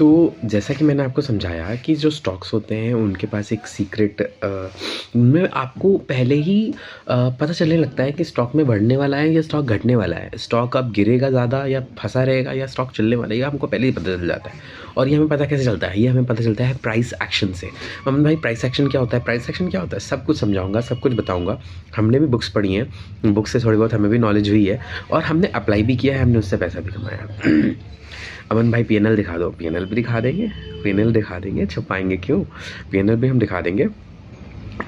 तो जैसा कि मैंने आपको समझाया कि जो स्टॉक्स होते हैं उनके पास एक सीक्रेट उनमें आपको पहले ही पता चलने लगता है कि स्टॉक में बढ़ने वाला है या स्टॉक घटने वाला है, स्टॉक अब गिरेगा ज़्यादा या फंसा रहेगा या स्टॉक चलने वाला है, ये हमको पहले ही पता चल जाता है। और ये हमें पता कैसे चलता है? ये हमें पता चलता है प्राइस एक्शन से। अमन भाई, प्राइस एक्शन क्या होता है? प्राइस एक्शन क्या होता है? सब कुछ समझाऊंगा, सब कुछ बताऊंगा। हमने भी बुक्स पढ़ी हैं, बुक्स से थोड़ी बहुत हमें भी नॉलेज हुई है और हमने अप्लाई भी किया है, हमने उससे पैसा भी कमाया। अमन भाई, पीएनएल दिखा दो। पीएनएल भी दिखा देंगे, पीएनएल दिखा देंगे, छुपाएंगे क्यों? पीएनएल भी हम दिखा देंगे।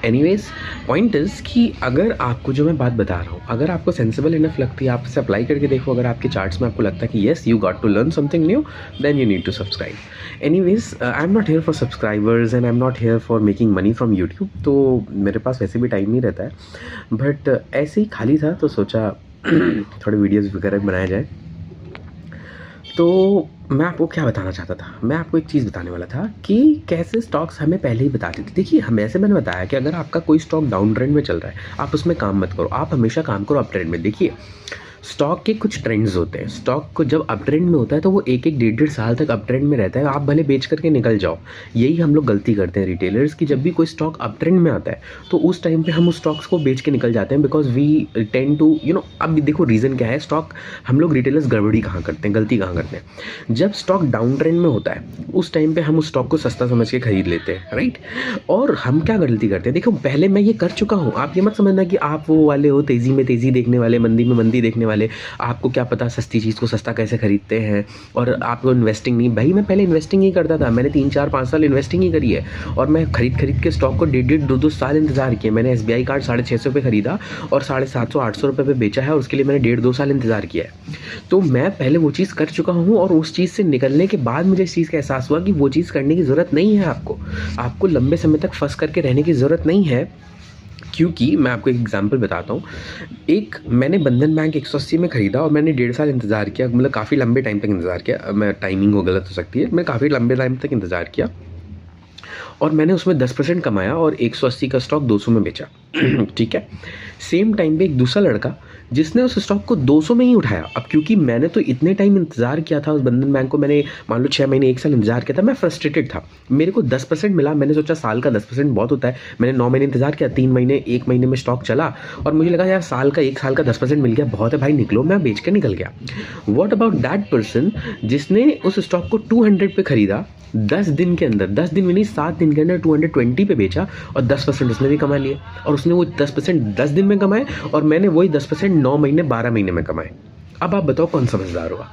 एनीवेज, पॉइंट इज़ कि अगर आपको जो मैं बात बता रहा हूँ, अगर आपको सेंसिबल इनफ लगती है, आप इसे अप्लाई करके देखो, अगर आपके चार्ट्स में आपको लगता है कि yes you got to learn something new, then you need to subscribe. Anyways, I am not here for subscribers and I am not here for making money from YouTube, तो मेरे पास वैसे भी टाइम नहीं रहता है, बट ऐसे ही खाली था तो सोचा थोड़े वीडियोज़ वगैरह बनाया जाए। तो मैं आपको क्या बताना चाहता था, मैं आपको एक चीज़ बताने वाला था कि कैसे स्टॉक्स हमें पहले ही बताते थे। देखिए, हम ऐसे मैंने बताया कि अगर आपका कोई स्टॉक डाउन ट्रेंड में चल रहा है, आप उसमें काम मत करो, आप हमेशा काम करो अप ट्रेंड में। देखिए, स्टॉक के कुछ ट्रेंड्स होते हैं। स्टॉक को जब अप ट्रेंड में होता है तो वो एक एक डेढ़ साल तक अप ट्रेंड में रहता है, आप भले बेच करके निकल जाओ। यही हम लोग गलती करते हैं रिटेलर्स की, जब भी कोई स्टॉक अप ट्रेंड में आता है तो उस टाइम पे हम उस स्टॉक्स को बेच के निकल जाते हैं, बिकॉज वी टेंड टू अब देखो रीज़न क्या है। स्टॉक हम लोग रिटेलर्स गड़बड़ी कहाँ करते हैं, गलती कहाँ करते हैं? जब स्टॉक डाउन ट्रेंड में होता है उस टाइम पे हम उस स्टॉक को सस्ता समझ के खरीद लेते हैं, राइट? और हम क्या गलती करते हैं, देखो पहले मैं ये कर चुका हूँ, आप ये मत समझना कि आप वो वाले हो तेज़ी में तेज़ी देखने वाले, मंदी में मंदी देखने वाले। आपको क्या पता सस्ती चीज़ को सस्ता कैसे खरीदते हैं, और आपको इन्वेस्टिंग नहीं। भाई मैं पहले इन्वेस्टिंग ही करता था, मैंने 3-4-5 साल इन्वेस्टिंग ही करी है, और मैं खरीद के स्टॉक को 1.5-2 साल इंतजार किया। मैंने SBI कार्ड 650 पे खरीदा और 750-800 रुपये पे बेचा है, और उसके लिए मैंने 1.5-2 साल इंतजार किया है। तो मैं पहले वो चीज़ कर चुका हूँ, और उस चीज़ से निकलने के बाद मुझे इस चीज़ का एहसास हुआ कि वो चीज़ करने की ज़रूरत नहीं है। आपको लंबे समय तक फंस करके रहने की ज़रूरत नहीं है, क्योंकि मैं आपको एक एग्जांपल बताता हूँ। एक मैंने बंधन बैंक 180 में ख़रीदा और मैंने 1.5 साल इंतज़ार किया, मतलब काफ़ी लंबे टाइम तक इंतज़ार किया। मैं टाइमिंग वो गलत हो सकती है, मैं काफ़ी लंबे टाइम तक इंतज़ार किया और मैंने उसमें 10% कमाया और 180 का स्टॉक 200 में बेचा। ठीक है। सेम टाइम पे एक दूसरा लड़का जिसने उस स्टॉक को 200 में ही उठाया। अब क्योंकि मैंने तो इतने टाइम इंतज़ार किया था उस बंधन बैंक को, मैंने मान लो 6 महीने 1 साल इंतज़ार किया था, मैं फ्रस्ट्रेटेड था। मेरे को 10% मिला, मैंने सोचा साल का 10% बहुत होता है। मैंने 9 महीने इंतज़ार किया, 3 महीने 1 महीने में स्टॉक चला और मुझे लगा यार 1 साल का 10% मिल गया, बहुत है भाई, निकलो। मैं बेच कर निकल गया। व्हाट अबाउट दैट पर्सन जिसने उस स्टॉक को 200 पे खरीदा, 10 दिन के अंदर, 10 दिन में नहीं 7 दिन के अंदर 220 पे बेचा और 10% उसने भी कमा लिए। और उसने वो 10% 10 दिन में कमाए और मैंने वही 10% 9 महीने 12 महीने में कमाए। अब आप बताओ कौन समझदार हुआ?